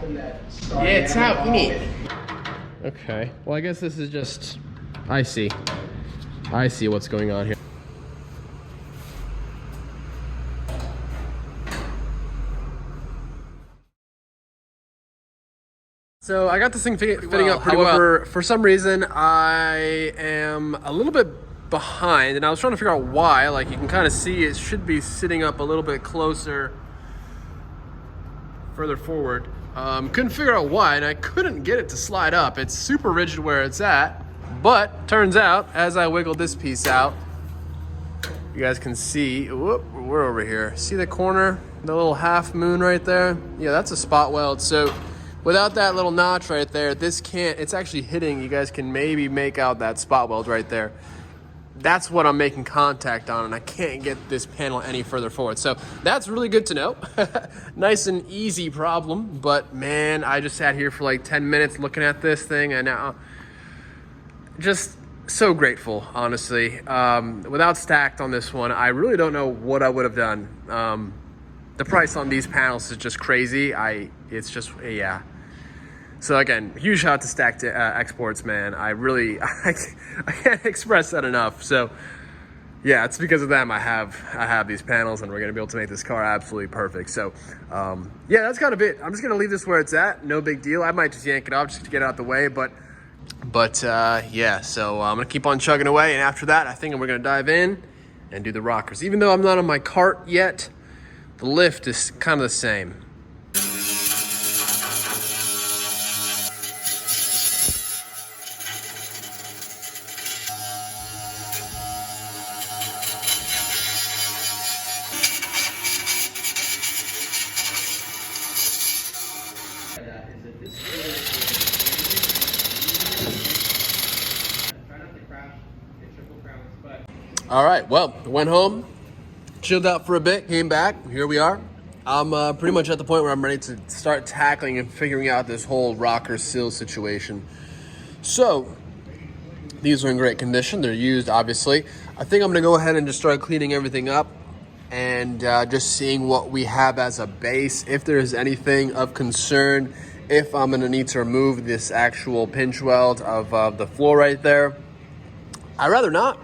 Yeah, it's out. Neat. Okay. Well, I guess this is just... I see what's going on here. So I got this thing fitting up pretty well. However, for some reason, I am a little bit behind, and I was trying to figure out why. Like, you can kind of see it should be sitting up a little bit closer, further forward. Couldn't figure out why, and I couldn't get it to slide up. It's super rigid where it's at, but turns out, as I wiggled this piece out, you guys can see, whoop, we're over here. See the corner, the little half moon right there? Yeah, that's a spot weld. So without that little notch right there, this can't, it's actually hitting. You guys can maybe make out that spot weld right there. That's what I'm making contact on, and I can't get this panel any further forward. So that's really good to know. Nice and easy problem, but man, I just sat here for like 10 minutes looking at this thing, and now just so grateful, honestly. Without stacked on this one, I really don't know what I would have done. The price on these panels is just crazy. It's just, yeah. So again, huge shout out to Stacked Exports, man. I can't express that enough. So yeah, it's because of them I have these panels, and we're gonna be able to make this car absolutely perfect. So yeah, that's kind of it. I'm just gonna leave this where it's at. No big deal. I might just yank it off just to get it out the way, but yeah. So I'm gonna keep on chugging away, and after that, I think we're gonna dive in and do the rockers. Even though I'm not on my cart yet, the lift is kind of the same. All right, well, went home, chilled out for a bit, came back, here we are. I'm pretty much at the point where I'm ready to start tackling and figuring out this whole rocker sill situation. So, these are in great condition, they're used obviously. I think I'm gonna go ahead and just start cleaning everything up and just seeing what we have as a base, if there's anything of concern, if I'm gonna need to remove this actual pinch weld of the floor right there. I'd rather not,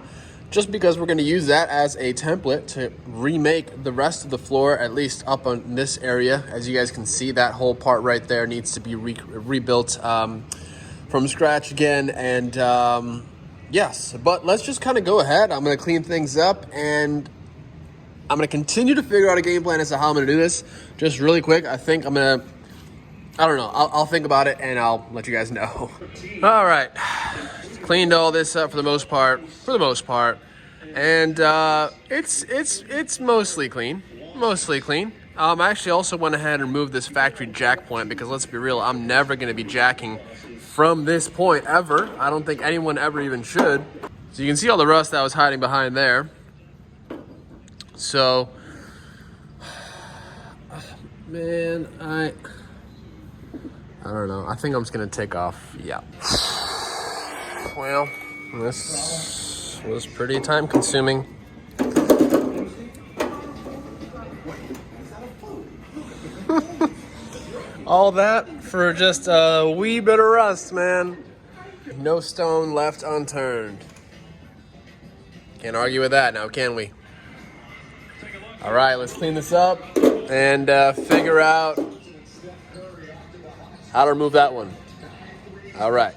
just because we're gonna use that as a template to remake the rest of the floor, at least up on this area. As you guys can see, that whole part right there needs to be rebuilt from scratch again. And yes, but let's just kind of go ahead. I'm gonna clean things up, and I'm gonna continue to figure out a game plan as to how I'm gonna do this. Just really quick, I think I'm gonna, I don't know, I'll think about it and I'll let you guys know. All right. Cleaned all this up for the most part, and it's mostly clean, I actually also went ahead and removed this factory jack point, because let's be real, I'm never going to be jacking from this point ever. I don't think anyone ever even should. So you can see all the rust that was hiding behind there. So, man, I don't know. I think I'm just going to take off. Yeah. Well, this was pretty time consuming. All that for just a wee bit of rust, man. No stone left unturned. Can't argue with that now, can we? All right, let's clean this up and figure out how to remove that one. All right.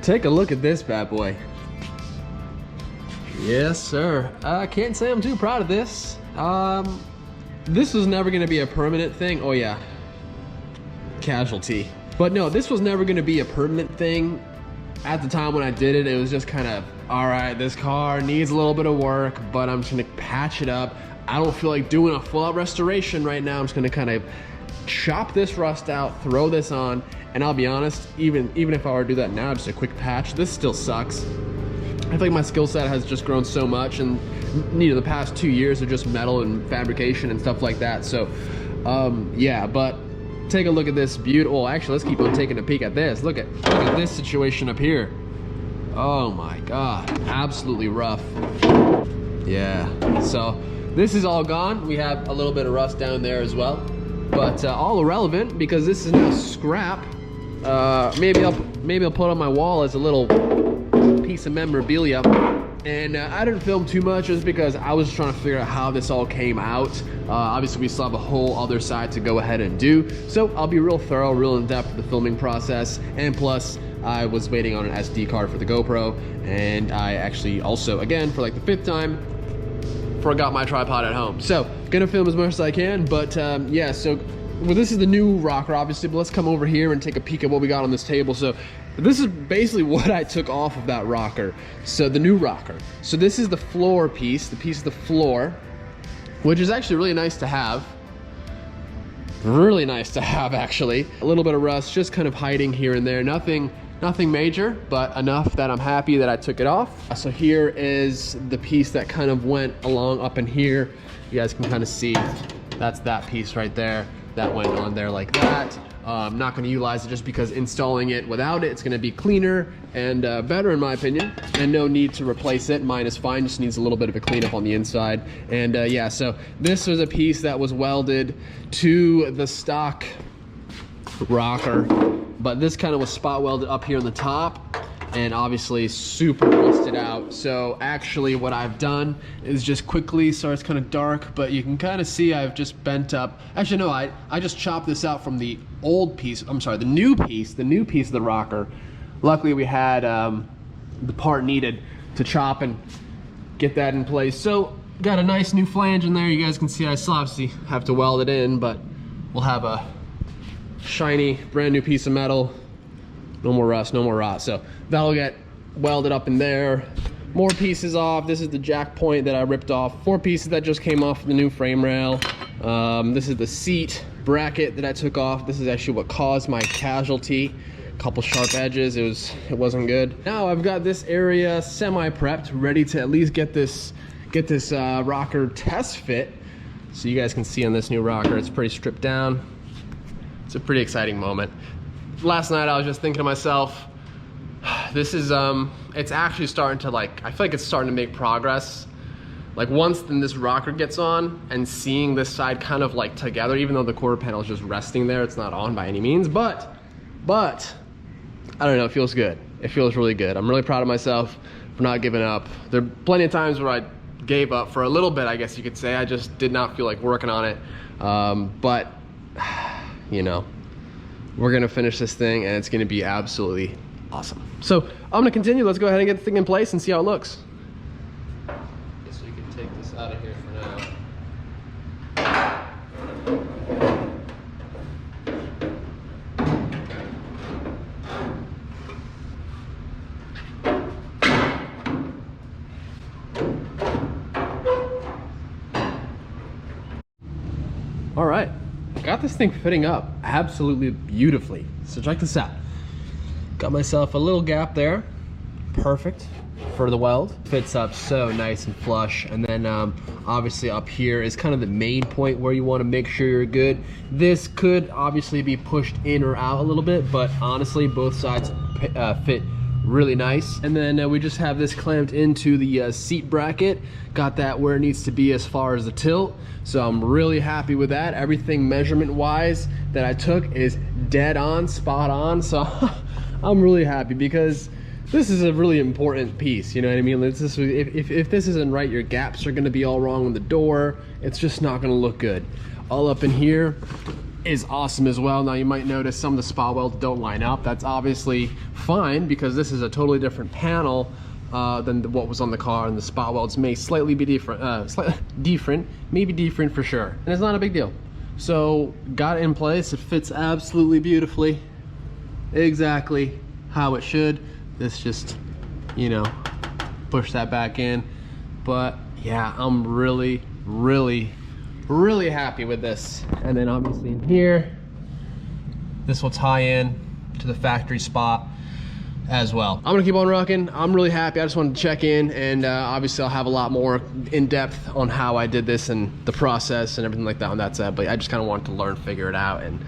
Take a look at this bad boy. Yes, sir. I can't say I'm too proud of this. This was never gonna be a permanent thing. Oh yeah, casualty. But no, this was never gonna be a permanent thing. At the time when I did it, it was just kind of, all right, this car needs a little bit of work, but I'm just gonna patch it up. I don't feel like doing a full-out restoration right now. I'm just gonna kind of chop this rust out, throw this on, and I'll be honest, even if I were to do that now, just a quick patch, this still sucks. I feel like my skill set has just grown so much, and you know, the past 2 years of just metal and fabrication and stuff like that. So yeah, but take a look at this beautiful, well, actually, let's keep on taking a peek at this. Look at this situation up here. Oh my God, absolutely rough. Yeah, so this is all gone. We have a little bit of rust down there as well, but all irrelevant because this is now scrap. Maybe I'll put it on my wall as a little piece of memorabilia. And I didn't film too much just because I was trying to figure out how this all came out. Obviously, we still have a whole other side to go ahead and do. So I'll be real thorough, real in-depth with the filming process. And plus, I was waiting on an SD card for the GoPro. And I actually also, again, for like the 5th time, forgot my tripod at home. So gonna film as much as I can. But yeah, so well, this is the new rocker, obviously. But let's come over here and take a peek at what we got on this table. So this is basically what I took off of that rocker. So the new rocker. So this is the floor piece, the piece of the floor, which is actually really nice to have. Really nice to have, actually. A little bit of rust, just kind of hiding here and there. Nothing major, but enough that I'm happy that I took it off. So here is the piece that kind of went along up in here. You guys can kind of see, that's that piece right there. That went on there like that. I'm not gonna utilize it just because installing it without it, it's gonna be cleaner and better in my opinion, and no need to replace it. Mine is fine, just needs a little bit of a cleanup on the inside. And yeah, so this was a piece that was welded to the stock rocker, but this kind of was spot welded up here on the top, and obviously super rusted out. So actually what I've done is just quickly, sorry it's kind of dark, but you can kind of see I've just bent up. Actually no, I just chopped this out from the old piece, I'm sorry, the new piece of the rocker. Luckily we had the part needed to chop and get that in place. So got a nice new flange in there. You guys can see I still obviously have to weld it in, but we'll have a shiny brand new piece of metal. No more rust, no more rot. So that'll get welded up in there. More pieces off. This is the jack point that I ripped off. 4 pieces that just came off the new frame rail. This is the seat bracket that I took off. This is actually what caused my casualty. A couple sharp edges. It wasn't good. Now I've got this area semi-prepped, ready to at least get this rocker test fit. So you guys can see on this new rocker, it's pretty stripped down. It's a pretty exciting moment. Last night I was just thinking to myself, this is it's actually starting to, like, I feel like it's starting to make progress. Like once then this rocker gets on and seeing this side kind of like together, even though the quarter panel is just resting there, it's not on by any means, but I don't know, it feels good. It feels really good. I'm really proud of myself for not giving up. There are plenty of times where I gave up for a little bit, I guess you could say. I just did not feel like working on it. But you know, we're gonna finish this thing and it's gonna be absolutely awesome. So I'm gonna continue. Let's go ahead and get the thing in place and see how it looks. Guess we can take this out of here for now. All right, got this thing fitting up absolutely beautifully. So check this out. Got myself a little gap there, perfect for the weld. Fits up so nice and flush. And then obviously up here is kind of the main point where you want to make sure you're good. This could obviously be pushed in or out a little bit, but honestly both sides fit really nice. And then we just have this clamped into the seat bracket. Got that where it needs to be as far as the tilt. So I'm really happy with that. Everything measurement wise that I took is dead on, spot on. So I'm really happy because this is a really important piece, you know what I mean? If this isn't right, your gaps are gonna be all wrong on the door. It's just not gonna look good. All up in here is awesome as well. Now you might notice some of the spot welds don't line up. That's obviously fine because this is a totally different panel than what was on the car, and the spot welds may slightly be different, maybe different for sure, and it's not a big deal. So got it in place. It fits absolutely beautifully, exactly how it should. This just, you know, push that back in. But yeah, I'm really happy with this. And then obviously in here, this will tie in to the factory spot as well. I'm gonna keep on rocking. I'm really happy. I just wanted to check in, and obviously I'll have a lot more in depth on how I did this and the process and everything like that on that side, but I just kind of wanted to learn, figure it out. And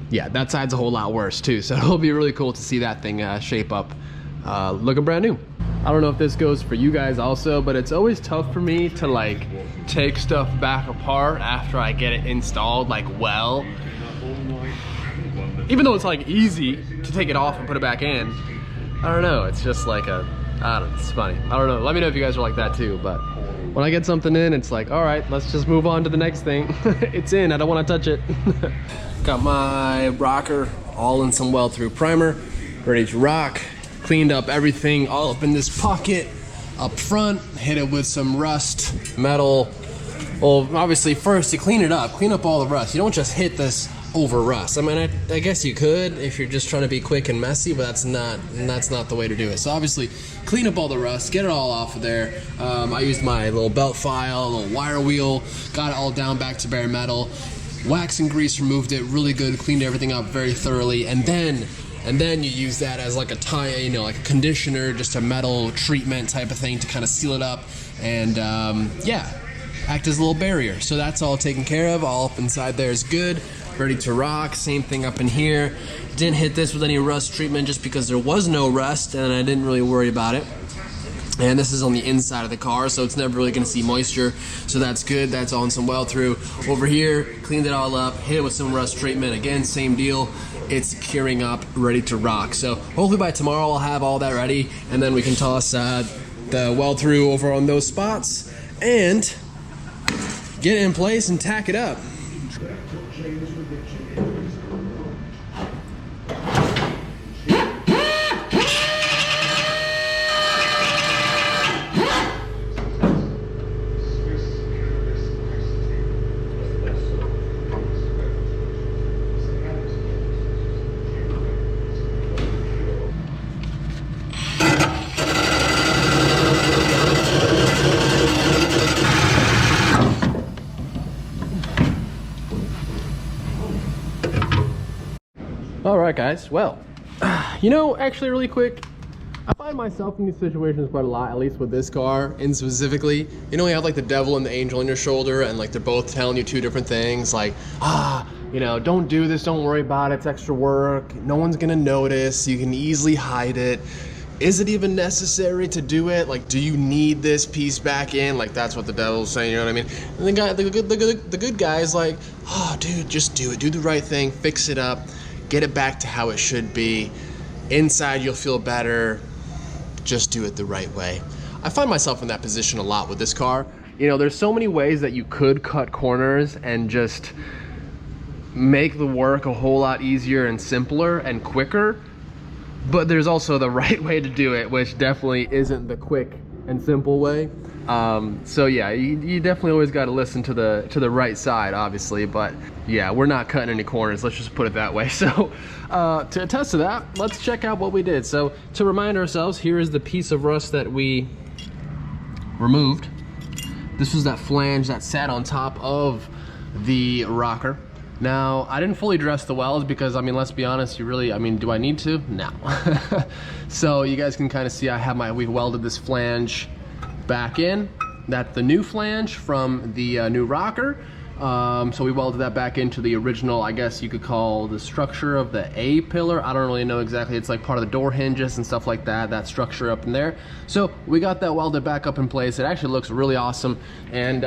yeah, that side's a whole lot worse too, so it'll be really cool to see that thing shape up looking brand new. I don't know if this goes for you guys also, but it's always tough for me to like take stuff back apart after I get it installed like well, even though it's like easy to take it off and put it back in. I don't know, it's just like I don't know, it's funny. I don't know, let me know if you guys are like that too, but when I get something in, it's like, all right, let's just move on to the next thing. It's in, I don't want to touch it. Got my rocker all in some weld-through primer, ready to rock. Cleaned up everything all up in this pocket up front, hit it with some rust metal. Well, obviously first you clean up all the rust. You don't just hit this over rust. I mean, I guess you could if you're just trying to be quick and messy, but that's not the way to do it. So obviously clean up all the rust, get it all off of there. I used my little belt file, a little wire wheel, got it all down back to bare metal. Wax and grease removed it really good, cleaned everything up very thoroughly, and then you use that as like a tie, you know, like a conditioner, just a metal treatment type of thing to kind of seal it up and yeah, act as a little barrier. So that's all taken care of. All up inside there is good, ready to rock. Same thing up in here. Didn't hit this with any rust treatment just because there was no rust and I didn't really worry about it. And this is on the inside of the car, so it's never really gonna see moisture, so that's good. That's on some weld through. Over here, cleaned it all up, hit it with some rust treatment. Again, same deal. It's curing up, ready to rock. So hopefully by tomorrow I'll have all that ready, and then we can toss the weld through over on those spots and get it in place and tack it up. All right, guys. Well, you know, actually really quick, I find myself in these situations quite a lot, at least with this car and specifically. You know, you have like the devil and the angel on your shoulder, and like they're both telling you two different things, like, you know, don't do this, don't worry about it, it's extra work, no one's gonna notice, you can easily hide it. Is it even necessary to do it? Like, do you need this piece back in? Like, that's what the devil's saying, you know what I mean? And the guy, the good guy is like, oh, dude, just do it, do the right thing, fix it up, get it back to how it should be. Inside, you'll feel better. Just do it the right way. I find myself in that position a lot with this car. You know, there's so many ways that you could cut corners and just make the work a whole lot easier and simpler and quicker. But there's also the right way to do it, which definitely isn't the quick and simple way. So yeah, you definitely always got to listen to the right side, obviously, but yeah, we're not cutting any corners, let's just put it that way. So to attest to that, let's check out what we did. So to remind ourselves, here is the piece of rust that we removed. This was that flange that sat on top of the rocker. Now, I didn't fully dress the welds because, I mean, let's be honest, do I need to? No. So you guys can kind of see we welded this flange back in. That's the new flange from the new rocker. So we welded that back into the original, I guess you could call the structure of the A pillar. I don't really know exactly. It's like part of the door hinges and stuff like that, that structure up in there. So we got that welded back up in place. It actually looks really awesome. And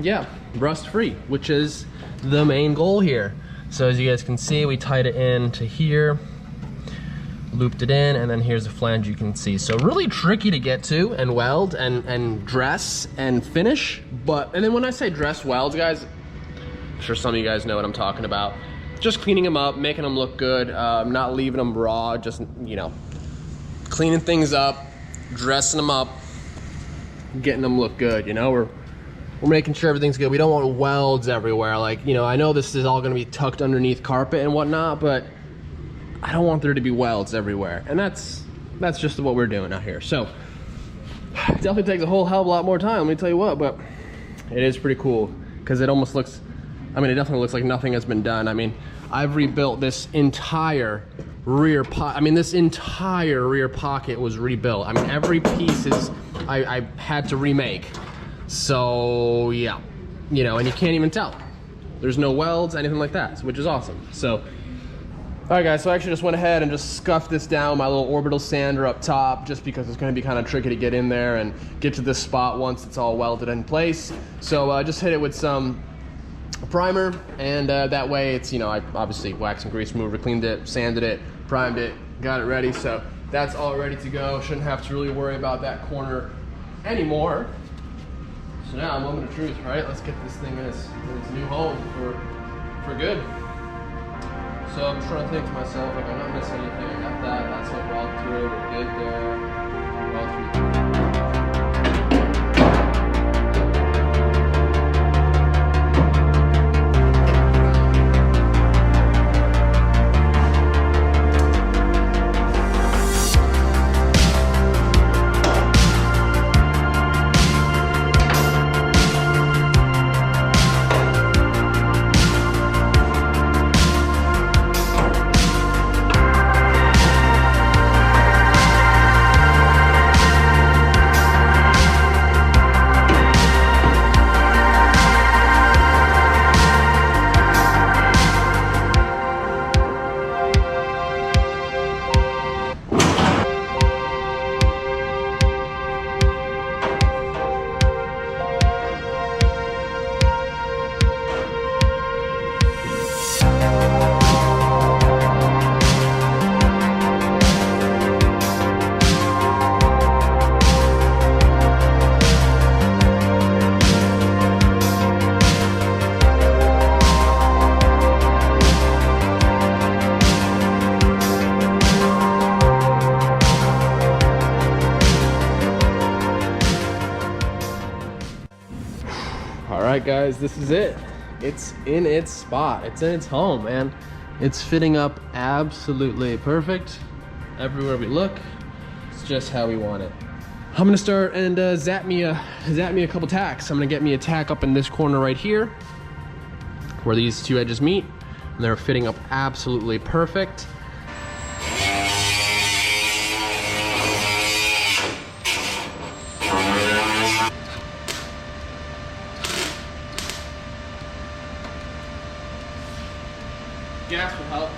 yeah, rust free, which is the main goal here. So as you guys can see, we tied it in to here, looped it in, and then here's the flange you can see. So really tricky to get to and weld and dress and finish. And then when I say dress weld, guys, I'm sure some of you guys know what I'm talking about. just cleaning them up, making them look good, not leaving them raw, just, you know, cleaning things up, dressing them up, getting them look good, you know. We're making sure everything's good. We don't want welds everywhere. Like, you know, I know this is all gonna be tucked underneath carpet and whatnot, but I don't want there to be welds everywhere. And that's just what we're doing out here. So it definitely takes a whole hell of a lot more time, let me tell you what, but it is pretty cool because it almost looks, I mean, it definitely looks like nothing has been done. I mean, I've rebuilt this entire rear pocket. I mean, this entire rear pocket was rebuilt. I mean, every piece is, I had to remake. So yeah, you know, and you can't even tell. There's no welds, anything like that, which is awesome. So, all right guys, so I actually just went ahead and just scuffed this down with my little orbital sander up top, just because it's gonna be kind of tricky to get in there and get to this spot once it's all welded in place. So just hit it with some primer, and that way it's, you know, I obviously wax and grease remover, cleaned it, sanded it, primed it, got it ready. So that's all ready to go. Shouldn't have to really worry about that corner anymore. So now, moment of truth, right? Let's get this thing in its new home for good. So I'm trying to think to myself, like, I'm not missing anything. I got that. That's what we're all through. We're good there. We're all through. Alright guys, this is it. It's in its spot. It's in its home, man. It's fitting up absolutely perfect. Everywhere we look, it's just how we want it. I'm gonna start and zap me a couple tacks. I'm gonna get me a tack up in this corner right here, where these two edges meet, and they're fitting up absolutely perfect. Gas will help.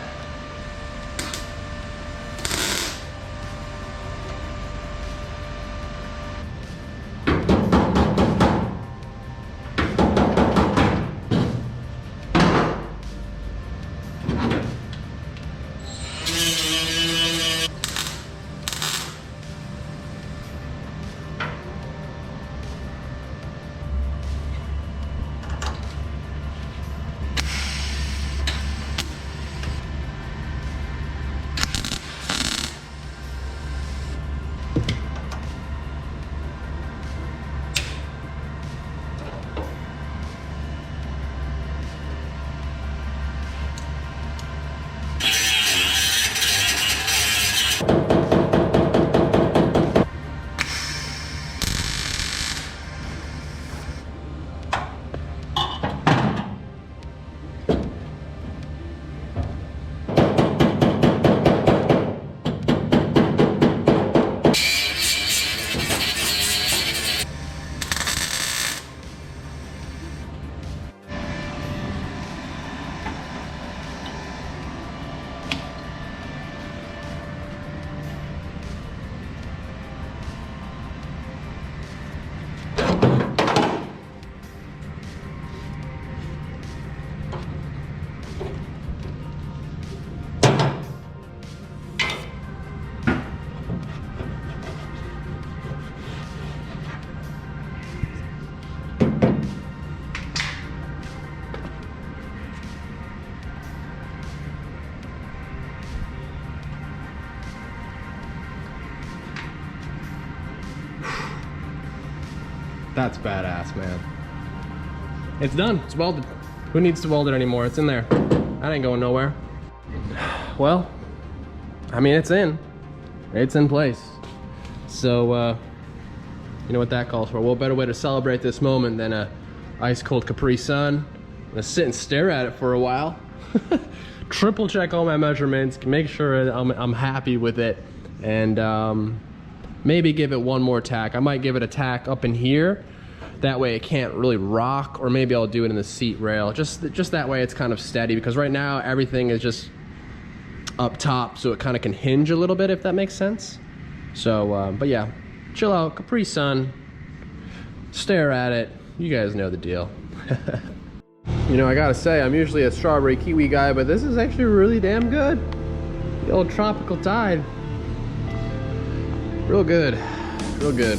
That's badass, man. It's done. It's welded. Who needs to weld it anymore? It's in there. That ain't going nowhere. Well, I mean, it's in. It's in place. So, you know what that calls for. What better way to celebrate this moment than a ice cold Capri Sun? I'm gonna sit and stare at it for a while. Triple check all my measurements, make sure I'm happy with it, and maybe give it one more tack. I might give it a tack up in here. That way it can't really rock, or maybe I'll do it in the seat rail. Just that way it's kind of steady, because right now everything is just up top, so it kind of can hinge a little bit, if that makes sense. So, but yeah, chill out, Capri Sun, stare at it. You guys know the deal. You know, I gotta say, I'm usually a strawberry kiwi guy, but this is actually really damn good. The old tropical tide. Real good, real good.